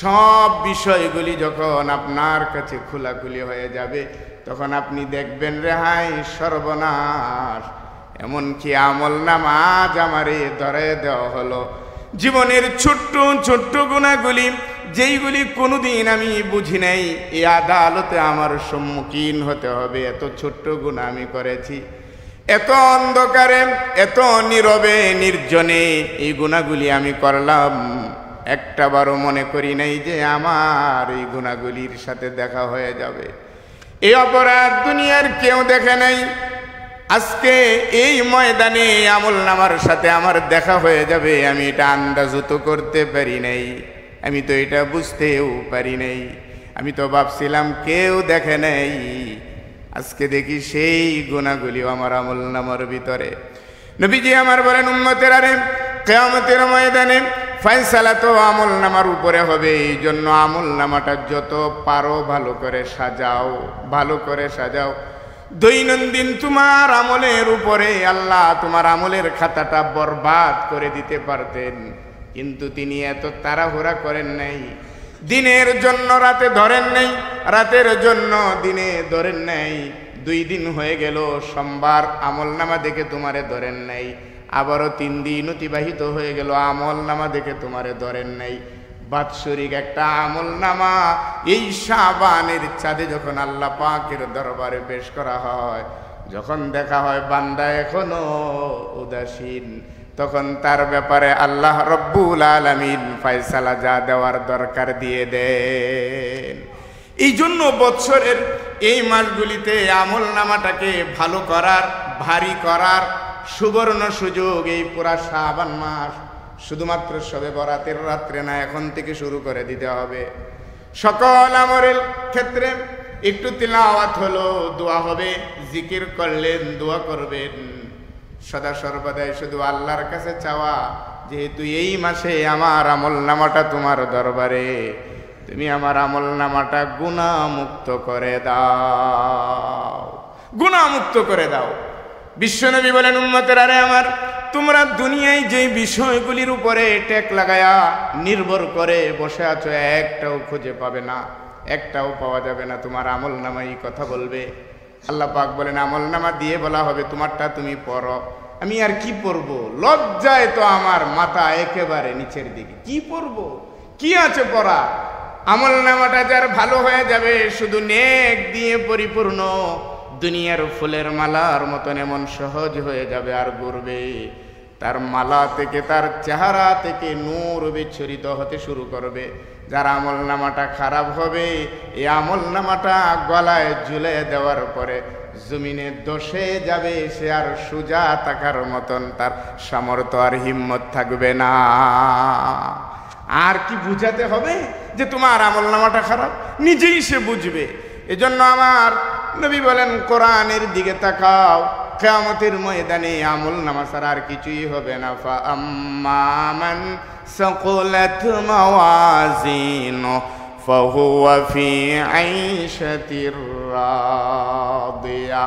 সব বিষয়গুলি যখন আপনার কাছে খোলাখুলি হয়ে যাবে, তখন আপনি দেখবেন রেহাই সর্বনাশ। এমনকি আমল নামা আজ আমারে ধরে দেওয়া হলো। জীবনের ছোট্ট ছোট্ট গুণাগুলি, যেইগুলি কোনোদিন আমি বুঝি নাই, এই আদালতে আমার সম্মুখীন হতে হবে। এত ছোট্ট গুণা আমি করেছি, এত অন্ধকারে, এত নীরবে নির্জনে এই গুণাগুলি আমি করলাম। একটাবারও মনে করি নাই যে আমার এই গুনাহগুলির সাথে দেখা হয়ে যাবে। এই অপরাধ দুনিয়ার কেউ দেখে নাই। আজকে এই ময়দানে আমলনামার সাথে আমার দেখা হয়ে যাবে, আমি এটা আন্দাজও তো করতে পারি নাই, আমি তো এটা বুঝতেও পারি নাই। আমি তো ভাবছিলাম কেউ দেখে নাই, আজকে দেখি সেই গুনাহগুলিও আমার আমলনামার ভিতরে। নবীজি আমার বলেন, উম্মতের আরে কিয়ামতের ময়দানে ফয়সালা তো আমলনামার উপরে হবে। এই জন্য আমলনামাটা যত পারো ভালো করে সাজাও, ভালো করে সাজাও। দৈনন্দিন তোমার আমলের উপরে আল্লাহ তোমার আমলের খাতাটা বরবাদ করে দিতে পারতেন, কিন্তু তিনি এত তাড়াহুড়া করেন নাই। দিনের জন্য রাতে ধরেন নাই, রাতের জন্য দিনে ধরেন নাই। 2 দিন হয়ে গেল, সোমবার আমলনামা দেখে তোমারে ধরেন নাই, আবারও 3 দিন অতিবাহিত হয়ে গেল, আমলনামা দেখে তোমারে ধরেন নাই। বাৎসরিক একটা আমলনামা এই শাবানের চাঁদে যখন আল্লাহ পাকের দরবারে পেশ করা হয়, যখন দেখা হয় বান্দা এখনো উদাসীন, তখন তার ব্যাপারে আল্লাহ রব্বুল আলামিন ফয়সালা যা দেওয়ার দরকার দিয়ে দেন। এই জন্য বৎসরের এই মাসগুলিতে আমলনামাটাকে ভালো করার, ভারী করার সুবর্ণ সুযোগ এই পুরা শাবান মাস। শুধুমাত্র শবে বরাতের রাত্রে না, এখন থেকে শুরু করে দিতে হবে। সকল আমলের ক্ষেত্রে একটু তিলাওয়াত হলো, দোয়া হবে, জিকির করলেন, দোয়া করবেন। সদা সর্বদাই শুধু আল্লাহর কাছে চাওয়া, যেহেতু এই মাসে আমার আমলনামাটা তোমার দরবারে, তুমি আমার আমলনামাটা গুনাহমুক্ত করে দাও, গুনাহমুক্ত করে দাও। বিশ্বনবী বলেন, উম্মতের আরে আমার, তোমরা দুনিয়ায় যে বিষয়গুলির উপরে টেক লাগায়া নির্ভর করে বসে আছো, একটাও খুঁজে পাবে না, একটাও পাওয়া যাবে না। তোমার আমলনামাই কথা বলবে। আল্লাহ পাক বলেন, আমলনামা দিয়ে বলা হবে তোমারটা তুমি পড়ো। আমি আর কি পড়বো? লজ্জায় তো আমার মাথা একেবারে নিচের দিকে। কি পড়বো? কি আছে পড়া? আমলনামাটা যার ভালো হয়ে যাবে, শুধু নেক দিয়ে পরিপূর্ণ, দুনিয়ার ফুলের মালার মতন এমন সহজ হয়ে যাবে আর ঘুরবে। তার মালা থেকে, তার চেহারা থেকে নূর বিচ্ছুরিত হতে শুরু করবে। যার আমলনামাটা খারাপ হবে, এই আমলনামাটা গলায় ঝুলে দেওয়ার পরে জমিনে দশে যাবে, সে আর সোজা তাকার মতন তার সামর্থ্য আর হিম্মত থাকবে না। আর কি বুঝাতে হবে যে তোমার আমলনামাটা খারাপ? নিজেই সে বুঝবে। এজন্য আমার নবী বলেন, কোরআনের দিকে তাকাও, কিয়ামতের ময়দানে আমলনামা ছাড়া আর কিছুই হবে না। ফাআম্মা মান সাকুলাত মাওয়াজিনু ফাহুয়া ফি আইশাতির রাদিয়া।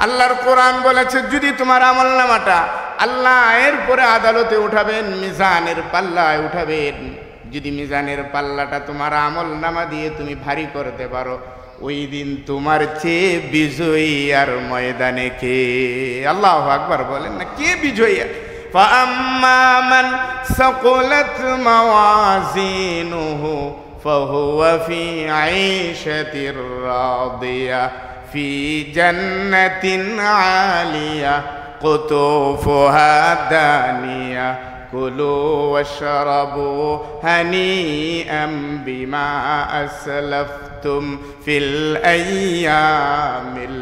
আল্লাহর কোরআন বলেছে, যদি তোমার আমলনামাটা আল্লাহ এরপরে আদালতে উঠাবেন, মিজানের পাল্লায় উঠাবেন, যদি মিজানের পাল্লাটা তোমার আমলনামা দিয়ে তুমি ভারী করতে পারো, ওই দিন তোমার চেয়ে বিজয়ী আর ময়দানে কে? আল্লাহু আকবার বলেন না, কে বিজয়ী? ফাআম্মা মান সাকুলাত মাওয়াজিনুহু ফাহুয়া ফি আইশাতির রাদিয়া ফি জান্নাতিন আলিয়া কুতুফুহা দানিয়া কুলু ওয়াশরাবু হানিআম বিমা আসলাফতুম ফিল আইয়ামিল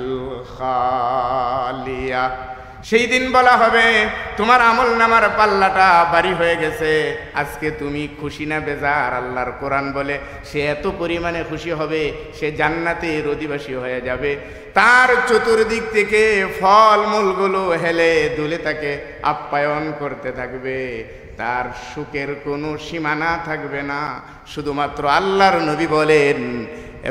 খালিয়া। সেই দিন বলা হবে, তোমার আমলনামার পাল্লাটা ভারী হয়ে গেছে, আজকে তুমি খুশি না বেজার? আল্লাহর কোরআন বলে, সে এত পরিমাণে খুশি হবে, সে জান্নাতের অধিবাসী হয়ে যাবে। তার চতুর্দিক থেকে ফলমূলগুলো হেলে দুলে তাকে আপ্যায়ন করতে থাকবে। তার সুখের কোনো সীমানা থাকবে না। শুধুমাত্র আল্লাহর নবী বলেন,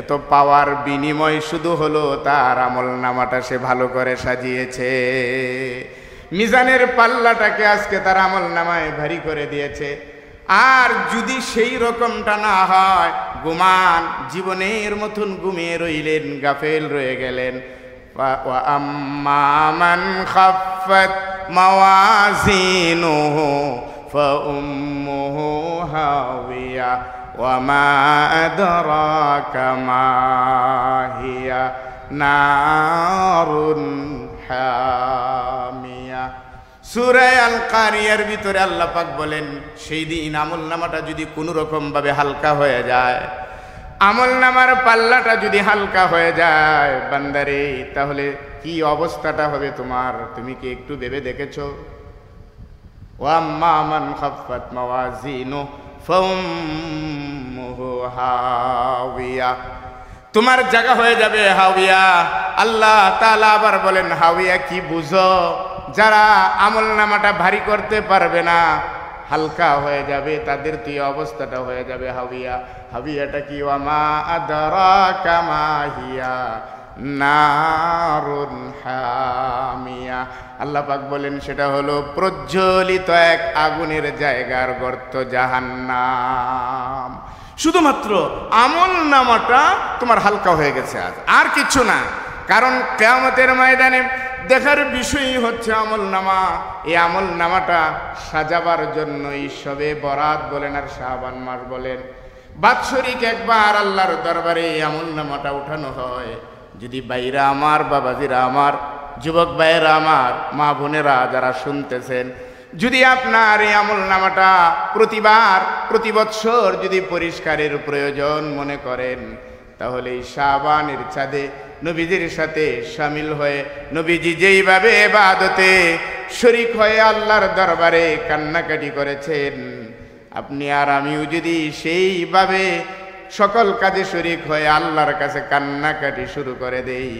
এত পাওয়ার বিনিময় শুধু হলো তার আমলনামাটা সে ভালো করে সাজিয়েছে। মিজানের পাল্লাটাকে আজকে তার আমলনামায় ভারী করে দিয়েছে। আর যদি সেই রকমটা না হয়, গুমান, জীবনের মতন ঘুমিয়ে রইলেন, গাফেল রয়ে গেলেন। ওয়া আম্মা মান খাফফাত মাওয়াজিনুহু ফাউম্মুহু হাওিয়া ওয়া মা আদরাকা মা হিয়া নারুন হামিয়া। সূরা আল কারিয়ার ভিতরে আল্লাহ পাক বলেন, সেই দিন আমলনামাটা যদি কোনো রকম ভাবে হালকা হয়ে যায়, আমলনামার পাল্লাটা যদি হালকা হয়ে যায় বান্দারে, তাহলে কি অবস্থাটা হবে তোমার, তুমি কি একটু ভেবে দেখেছো? ওয়া আম্মা মান খাফফাত মাওয়াজিনু ফাউম্মুহু হাওিয়া, তোমার জায়গা হয়ে যাবে হাওিয়া। আল্লাহ তাআলা আবার বলেন, হাওিয়া কি বুঝো? যারা আমলনামাটা ভারী করতে পারবে না, হালকা হয়ে যাবে, তাদের তো অবস্থাটা হয়ে যাবে হাওিয়া। হাওিয়াটা কি? ওয়া মা আদরাকা মা হিয়া নারুন হামিয়া। আল্লাহ পাক বলেন, সেটা হলো প্রজ্বলিত এক আগুনের জায়গার গর্ত, জাহান্নাম। শুধুমাত্র আমলনামাটা তোমার হালকা হয়ে গেছে আজ, আর কিছু না। কারণ কিয়ামতের ময়দানে দেখার বিষয়ই হচ্ছে আমলনামা। এই আমলনামাটা সাজাবার জন্য এই শবে বরাত বলেন আর শাবান মাস বলেন, বাৎসরিক একবার আল্লাহর দরবারে এই আমলনামাটা উঠানো হয়। যদি ভাইরা আমার, বাবাজিরা আমার, যুবক ভাইয়েরা আমার, মা বোনেরা যারা শুনতেছেন, যদি আপনার এই আমলনামাটা প্রতি বৎসর যদি পরিষ্কারের প্রয়োজন মনে করেন, তাহলে এই শাবানের চাঁদে নবীজির সাথে শামিল হয়ে, নবীজি যেইভাবে ইবাদতে শরীক হয়ে আল্লাহর দরবারে কান্নাকাটি করেছেন, আপনি আর আমিও যদি সেইভাবে সকল কাজে শরীক হয়ে আল্লাহর কাছে কান্নাকাটি শুরু করে দেই,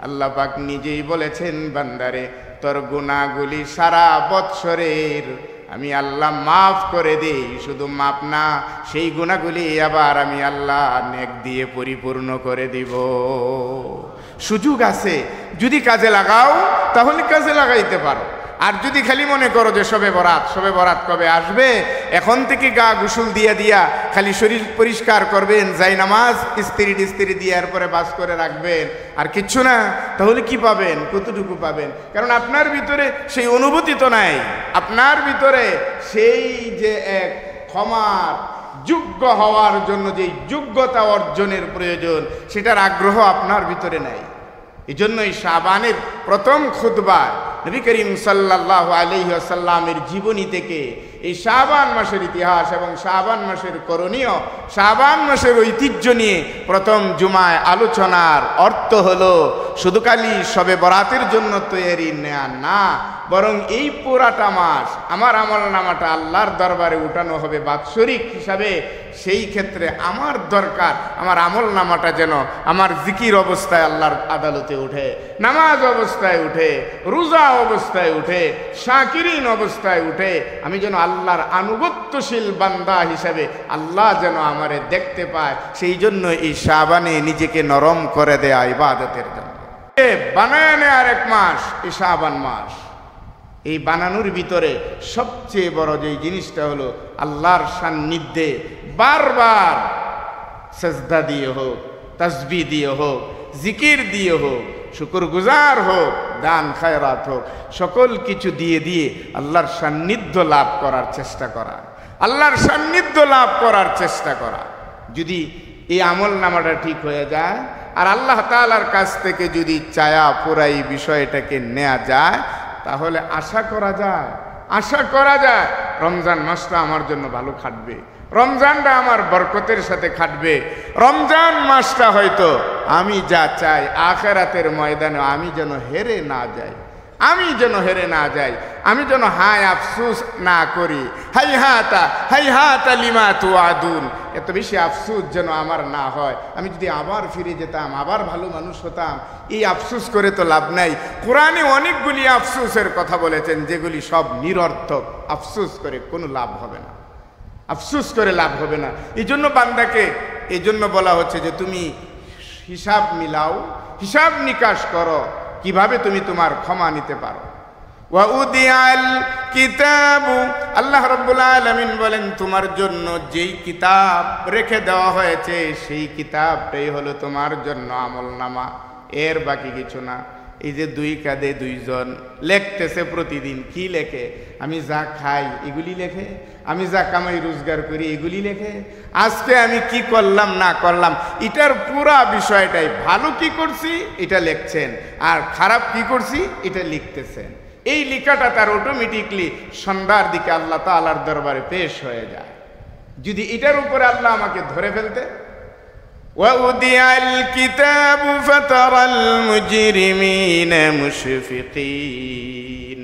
আল্লাহ পাক নিজেই বলেছেন, বান্দারে তোর গুনাহগুলি সারা বৎসরের আমি আল্লাহ মাফ করে দেই। শুধু মাফ না, সেই গুনাহগুলি আবার আমি আল্লাহ নেক দিয়ে পরিপূর্ণ করে দিব। সুযোগ আছে, যদি কাজে লাগাও তাহলে কাজে লাগাইতে পারো। আর যদি খালি মনে করো যে শবে বরাত কবে আসবে, এখন থেকে গা গোসল দিয়া খালি শরীর পরিষ্কার করবেন, যাই নামাজ ইস্ত্রি দিয়ে এরপরে বাস করে রাখবেন, আর কিচ্ছু না, তাহলে কি পাবেন? কতটুকু পাবেন? কারণ আপনার ভিতরে সেই অনুভূতি তো নাই, আপনার ভিতরে সেই যে এক ক্ষমার যোগ্য হওয়ার জন্য যে যোগ্যতা অর্জনের প্রয়োজন, সেটার আগ্রহ আপনার ভিতরে নাই। এই জন্যই শাবানের প্রথম খুতবা নবী করিম সাল্লাল্লাহু আলাইহি ওয়াসাল্লামের জীবনী থেকে এই শাবান মাসের ইতিহাস এবং শাবান মাসের করণীয়, শাবান মাসের ঐতিহ্য নিয়ে প্রথম জুমায় আলোচনার অর্থ হলো শুধু খালি শবে বরাতের জন্য তৈরি নেয়া না, বরং এই পুরাটা মাস আমার আমলনামাটা আল্লাহর দরবারে উঠানো হবে বাৎসরিক হিসাবে। সেই ক্ষেত্রে আমার দরকার, আমার আমলনামাটা যেন আমার জিকির অবস্থায় আল্লাহর আদালতে উঠে, নামাজ অবস্থায় উঠে, রোজা অবস্থায় উঠে, শাকিরিন অবস্থায় উঠে, আমি যেন আল্লাহর আনুগত্যশীল বান্দা হিসেবে আল্লাহ যেন আমারে দেখতে পায়। সেই জন্য এই শাবানে নিজেকে নরম করে দেয়া ইবাদতের জন্য বানায় নেয়ার এক মাস এই শাবান মাস। এই বানানোর ভিতরে সবচেয়ে বড় যে জিনিসটা হলো আল্লাহর সান্নিধ্যে বারবার সেজদা দিয়ে হোক, তাসবিহ দিয়ে হোক, জিকির দিয়ে হোক, শুকরগুজার হোক, দান খায়রাত হোক, সকল কিছু দিয়ে আল্লাহর সান্নিধ্য লাভ করার চেষ্টা করা, আল্লাহর সান্নিধ্য লাভ করার চেষ্টা করা। যদি এই আমলনামাটা ঠিক হয়ে যায় আর আল্লাহ তাআলার কাছ থেকে যদি চায়া পুরাই বিষয়টাকে নেওয়া যায়, তাহলে আশা করা যায় রমজান মাসটা আমার জন্য ভালো খাটবে, রমজানটা আমার বরকতের সাথে খাটবে, রমজান মাসটা হয়তো আমি যা চাই আখিরাতের ময়দানে আমি যেন হেরে না যাই, আমি যেন হায় আফসুস না করি, হাইহাতা লিমা তুআদুন, এত বেশি আফসুস যেন আমার না হয়। আমি যদি আবার ফিরে যেতাম, আবার ভালো মানুষ হতাম, এই আফসুস করে তো লাভ নাই। কোরআনে অনেকগুলি আফসুসের কথা বলেছেন যেগুলি সব নিরর্থক, আফসুস করে কোনো লাভ হবে না, আফসুস করে লাভ হবে না। এই জন্য বান্দাকে এই জন্য বলা হচ্ছে যে তুমি হিসাব মিলাও, হিসাব নিকাশ করো, কিভাবে তুমি তোমার ক্ষমা নিতে পারো। ওয়া উদিয়াল কিতাবু, আল্লাহ রাব্বুল আলামিন বলেন তোমার জন্য যেই কিতাব রেখে দেওয়া হয়েছে সেই কিতাবটাই হলো তোমার জন্য আমলনামা, এর বাকি কিছু না। এই যে দুই কাঁধে দুইজন লেখতেছে প্রতিদিন, কি লেখে? আমি যা খাই এগুলি লেখে, আমি যা কামাই রোজগার করি এগুলি লেখে, আজকে আমি কি করলাম না করলাম এটার পুরা বিষয়টাই, ভালো কি করছি এটা লিখছেন আর খারাপ কি করছি এটা লিখতেছেন। এই লেখাটা তার অটোমেটিকলি সন্ধ্যার দিকে আল্লাহ তাআলার দরবারে পেশ হয়ে যায়। যদি এটার উপরে আল্লাহ আমাকে ধরে ফেলতে, وَوُضِعَ الْكِتَابُ فَتَرَى الْمُجْرِمِينَ مُشْفِقِينَ।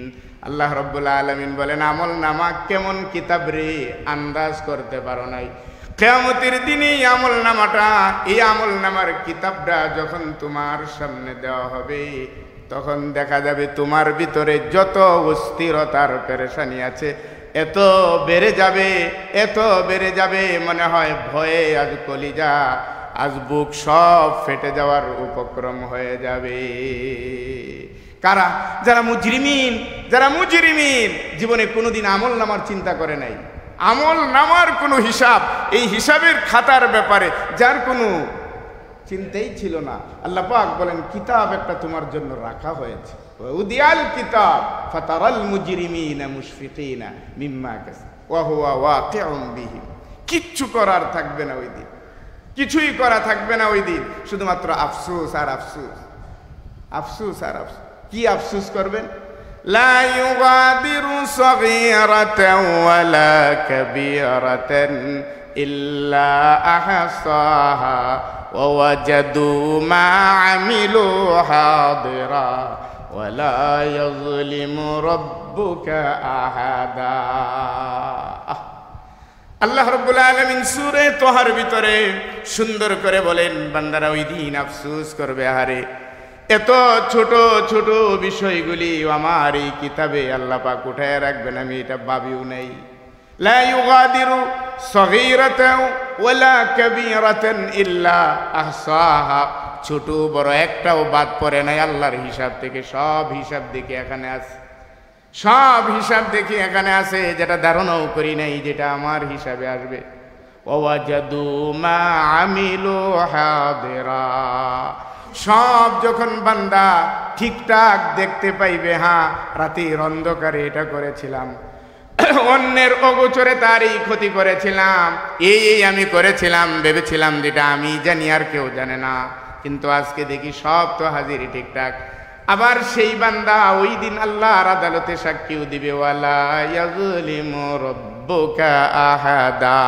আল্লাহ রাব্বুল আলামিন বলেন, আমল নামা কেমন কিতাব রে, আন্দাজ করতে পারো নাই। কিয়ামতের দিনে এই আমল নামাটা, এই আমল নামার কিতাবটা যখন তোমার সামনে দেওয়া হবে, তখন দেখা যাবে তোমার ভিতরে যত অস্থিরতার পেরেশানি আছে এত বেড়ে যাবে, এত বেড়ে যাবে, মনে হয় ভয়ে আজ কলিজা, আজ বুক সব ফেটে যাওয়ার উপক্রম হয়ে যাবে। কারা? যারা মুজরিমিন, যারা মুজরিমিন জীবনে কোনোদিন আমল নামার চিন্তা করে নাই, আমল নামার কোনো হিসাব, এই হিসাবের খাতার ব্যাপারে যার কোনো চিন্তাই ছিল না। আল্লাহ পাক বলেন, কিতাব একটা তোমার জন্য রাখা হয়েছে। উদিয়াল কিতাব ফাতারাল মুজরিমিনা মুশফিকিনা মিম্মা কাসাব ওয়া হুয়া ওয়াকিউম বিহিম। কিচ্ছু করার থাকবে না ওই দিন, কিছুই করা থাকবে না ওই দিন, শুধুমাত্র আফসোস আর আফসোস, আফসোস আর আফসোস। কি আফসোস করবেন? লা ইউগাদিরু সগীরাতান ওয়ালা কাবীরাতান ইল্লা আহসাহা ওয়া ওয়াজাদু মা আমিলু হাদিরা ওয়ালা ইয়াযলিমু রাব্বুকা আহাদা। আল্লাহ রাব্বুল আলামিন সূরা তোহার ভিতরে সুন্দর করে বলেন, বান্দারা ওই দিন আফসোস করবে, আহারে এত ছোট ছোট বিষয়গুলি আমার এই কিতাবে আল্লাহ পাক উঠায় রাখবেন, আমি এটা ভাবিও নাই। লা ইউগাদিরু সগীরাতান ওয়ালা কাবীরাতান ইল্লা আহসাহা, ছোট বড় একটাও বাদ পড়ে নাই আল্লাহর হিসাব থেকে। সব হিসাব দেখে এখানে আছে, সব হিসাব দেখে এখানে আছে, যেটা ধারণাও করি নাই যেটা আমার হিসাবে আসবে। ওয়াজাদু মা আমিলু হাদিরা, সব যখন বান্দা ঠিকঠাক দেখতে পাইবে, হ্যাঁ রাতের অন্ধকারে এটা করেছিলাম, অন্যের অগোচরে তার এই ক্ষতি করেছিলাম, এই আমি করেছিলাম, ভেবেছিলাম যেটা আমি জানি আর কেউ জানে না, কিন্তু আজকে দেখি সব তো হাজির ঠিকঠাক। আবার সেই বান্দা ওই দিন আল্লাহর আদালতে সাক্ষীও দিবে, ওয়ালা ইয়াযলিমু রাব্বুকা আহাদা।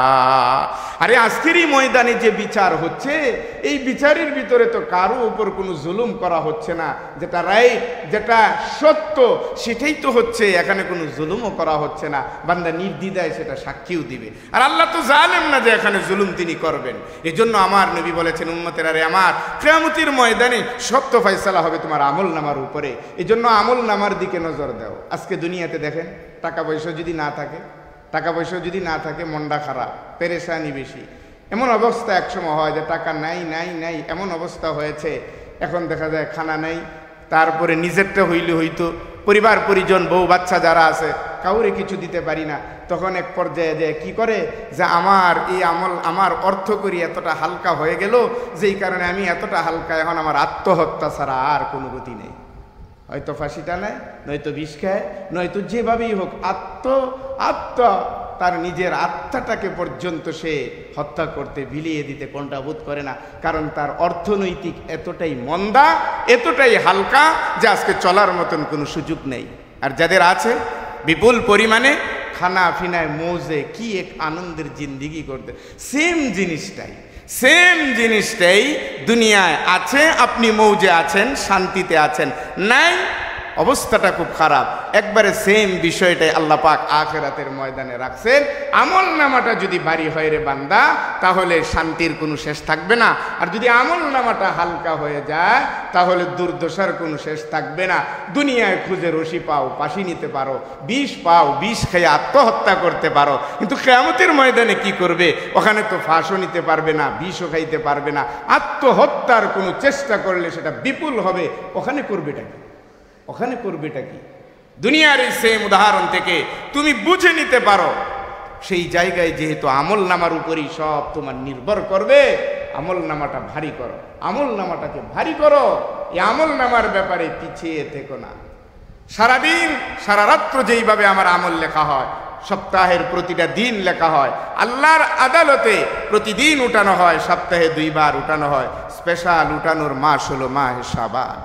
আরে আজকের এই ময়দানে যে বিচার হচ্ছে, এই বিচারের ভিতরে তো কারো উপর কোনো জুলুম করা হচ্ছে না, যেটা রাইট, যেটা সত্য সেটাই তো হচ্ছে, এখানে কোনো জুলুমও করা হচ্ছে না। বান্দা নির্দ্বিধায় সেটা সাক্ষীও দিবে। আর আল্লাহ তো জানেন না যে এখানে জুলুম তিনি করবেন। এজন্য আমার নবী বলেছেন, উম্মতের আরে আমার, কিয়ামতের ময়দানে সত্য ফয়সালা হবে তোমার আমল নামার উপরে। এজন্য আমল নামার দিকে নজর দাও। আজকে দুনিয়াতে দেখেন, টাকা পয়সা যদি না থাকে, টাকা পয়সা যদি না থাকে, মনটা খারাপ, পেরেশানি বেশি। এমন অবস্থা একসময় হয় যে টাকা নাই নাই নাই, এমন অবস্থা হয়েছে এখন দেখা যায় খানা নেই, তারপরে নিজেরটা হইলে হইতো, পরিবার পরিজন বউ বাচ্চা যারা আছে কাউরে কিছু দিতে পারি না। তখন এক পর্যায়ে যে কি করে, যে আমার এই আমল, আমার অর্থ করি এতটা হালকা হয়ে গেল, যেই কারণে আমি এতটা হালকা, এখন আমার আত্মহত্যা ছাড়া আর কোনো গতি নেই। হয়তো ফাঁসিটা নেয়, নয়তো বিষ খায়, নয়তো যেভাবেই হোক তার নিজের আত্মাটাকে পর্যন্ত সে হত্যা করতে, বিলিয়ে দিতে কোনটা বোধ করে না। কারণ তার অর্থনৈতিক এতটাই মন্দা, এতটাই হালকা যে আজকে চলার মতন কোনো সুযোগ নেই। আর যাদের আছে বিপুল পরিমাণে, খানা ফিনায় মৌজে কি এক আনন্দের জিন্দিগি করতে, সেম জিনিসটাই দুনিয়ায় আছে। আপনি মৌজে আছেন, শান্তিতে আছেন, নাই অবস্থাটা খুব খারাপ। একবারে সেম বিষয়টাই আল্লাহ পাক আখিরাতের ময়দানে রাখছেন। আমল নামাটা যদি ভারী হয় রে বান্দা, তাহলে শান্তির কোনো শেষ থাকবে না। আর যদি আমল নামাটা হালকা হয়ে যায়, তাহলে দুর্দশার কোনো শেষ থাকবে না। দুনিয়ায় খুঁজে রশি পাও, পাশি নিতে পারো, বিষ পাও, বিষ খেয়ে আত্মহত্যা করতে পারো, কিন্তু কিয়ামতের ময়দানে কি করবে? ওখানে তো ফাঁসও নিতে পারবে না, বিষও খাইতে পারবে না। আত্মহত্যার কোনো চেষ্টা করলে সেটা বিপুল হবে। ওখানে করবেটা কি? দুনিয়ার এই সেম উদাহরণ থেকে তুমি বুঝে নিতে পারো, সেই জায়গায় যেহেতু আমল নামার উপরই সব তোমার নির্ভর করবে, আমল নামাটা ভারী করো, আমল নামাটাকে ভারী করো। এই আমল নামার ব্যাপারে পিছিয়ে থেকো না। সারাদিন সারা রাত্র যেইভাবে আমার আমল লেখা হয়, সপ্তাহের প্রতিটা দিন লেখা হয়, আল্লাহর আদালতে প্রতিদিন উঠানো হয়, সপ্তাহে 2 বার উঠানো হয়। স্পেশাল উঠানোর মাস হলো মাহে শাবান।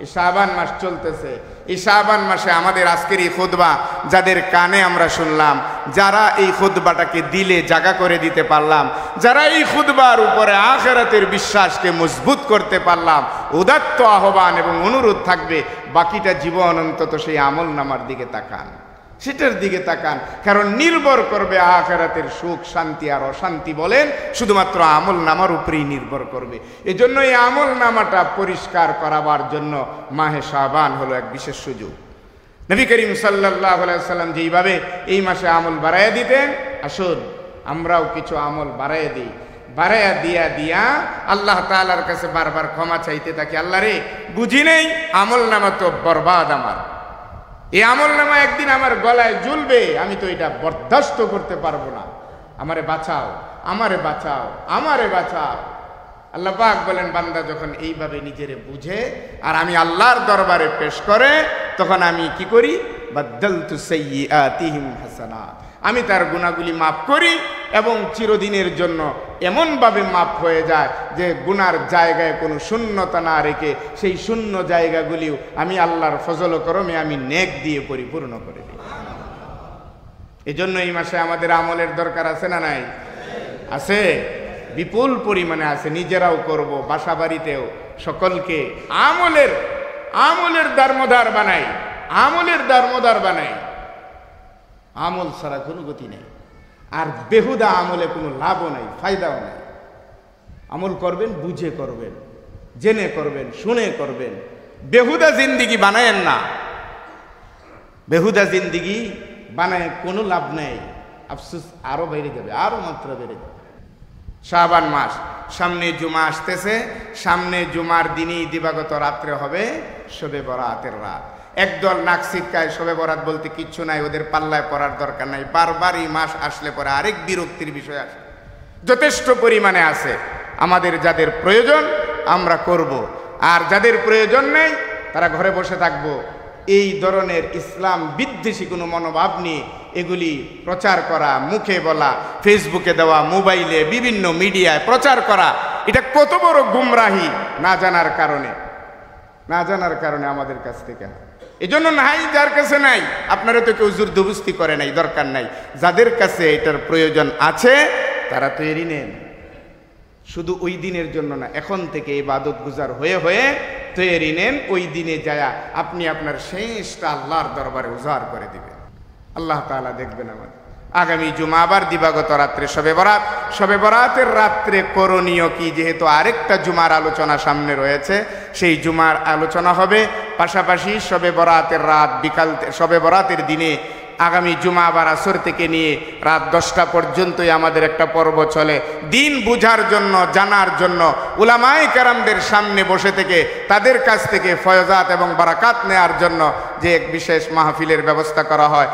এই শাবান মাস চলতেছে, এই শাবান মাসে আমাদের আজকের এই খুতবা যাদের কানে আমরা শুনলাম, যারা এই খুতবাটাকে দিলে জাগা করে দিতে পারলাম, যারা এই খুতবার উপরে আখিরাতের বিশ্বাসকে মজবুত করতে পারলাম, উদাত্ত আহ্বান এবং অনুরোধ থাকবে বাকিটা জীবন অন্তত সেই আমল নামার দিকে তাকান, সেটার দিকে তাকান। কারণ নির্ভর করবে আখিরাতের সুখ শান্তি আর অশান্তি বলেন শুধুমাত্র আমল নামার উপরেই নির্ভর করবে। এজন্য এই আমল নামাটা পরিষ্কার করাবার জন্য মাহে শাবান হলো এক বিশেষ সুযোগ। নবী করিম সাল্লাল্লাহু আলাইহি সাল্লাম যেইভাবে এই মাসে আমল বাড়াইয়া দিতেন, আসুন আমরাও কিছু আমল বাড়াইয়া দিই। বাড়াইয়া দিয়া আল্লাহ তাআলার কাছে বারবার ক্ষমা চাইতে থাকি, আল্লাহ রে বুঝি নেই, আমল নামা তো বরবাদ, আমার এই আমল নামা একদিন আমার গলায় ঝুলবে, আমি তো এটা বরদাস্ত করতে পারবো না, আমারে বাঁচাও, আমারে বাঁচাও, আমারে বাঁচাও। আল্লাহ পাক বলেন, বান্দা যখন এইভাবে নিজেরে বুঝে আর আমি আল্লাহর দরবারে পেশ করে, তখন আমি কি করি? বাদদালতু সাইয়্যাতিহিম হাসানাত, আমি তার গুনাহগুলি মাফ করি এবং চিরদিনের জন্য এমনভাবে মাফ হয়ে যায় যে গুনার জায়গায় কোনো শূন্যতা না রেখে সেই শূন্য জায়গাগুলিও আমি আল্লাহর ফজল ও করমে আমি নেক দিয়ে পরিপূর্ণ করে দিই। এজন্য এই মাসে আমাদের আমলের দরকার আছে না নাই? আছে, বিপুল পরিমাণে আছে। নিজেরাও করব, বাসা বাড়িতেও সকলকে আমলের দারমোদার বানাই, আমলের দারমোদার বানাই। আমল ছাড়া কোনো গতি নেই, আর বেহুদা আমলে কোনো লাভও নাই, ফায়দাও নাই। আমল করবেন, বুঝে করবেন, জেনে করবেন, শুনে করবেন। বেহুদা জিন্দিগি বানায়েন না, বেহুদা জিন্দিগি বানায় কোনো লাভ নেই, আফসোস আরো বেড়ে যাবে, আরো মাত্রা বেড়ে যাবে। শাবান মাস, সামনে জুমা আসতেছে, সামনে জুমার দিনই দিবাগত রাত্রে হবে শবে বরাতের রাত। একদল নাক ছিটকায়, শবে বরাত বলতে কিচ্ছু নাই, ওদের পাল্লায় পড়ার দরকার নাই। বারবার এই মাস আসলে পরে আরেক বিরক্তির বিষয় আসে, যথেষ্ট পরিমাণে আছে। আমাদের যাদের প্রয়োজন আমরা করব, আর যাদের প্রয়োজন নেই তারা ঘরে বসে থাকবো। এই ধরনের ইসলাম বিদ্বেষী কোনো মনোভাব নিয়ে এগুলি প্রচার করা, মুখে বলা, ফেসবুকে দেওয়া, মোবাইলে বিভিন্ন মিডিয়ায় প্রচার করা, এটা কত বড় গুমরাহি না জানার কারণে আমাদের কাছ থেকে। এজন্য নাই, যার কাছে নাই আপনারা তো কেউ জোরদবস্তি করে নাই, দরকার নাই। যাদের কাছে এটার প্রয়োজন আছে তারা তৈরি নেন, শুধু ওই দিনের জন্য না, এখন থেকে ইবাদত গুজার হয়ে হয়ে তৈরি নেন। ওই দিনে যায়া আপনি আপনার শেষটা আল্লাহর দরবারে উজাড় করে দিবেন, আল্লাহ তাআলা দেখবেন। আমাদের আগামী জুমা আবার দিবাগত রাত্রে শবে বরাত। শবে বরাতের রাত্রে করণীয় কি, যেহেতু আরেকটা জুমার আলোচনা সামনে রয়েছে, সেই জুমার আলোচনা হবে। পাশাপাশি শবে বরাতের রাত, বিকাল শবে বরাতের দিনে আগামী জুমা আবার আসর থেকে নিয়ে রাত 10টা পর্যন্তই আমাদের একটা পর্ব চলে, দিন বুঝার জন্য, জানার জন্য, উলামায়ে কেরামদের সামনে বসে থেকে তাদের কাছ থেকে ফয়জাত এবং বারাকাত নেয়ার জন্য যে এক বিশেষ মাহফিলের ব্যবস্থা করা হয়।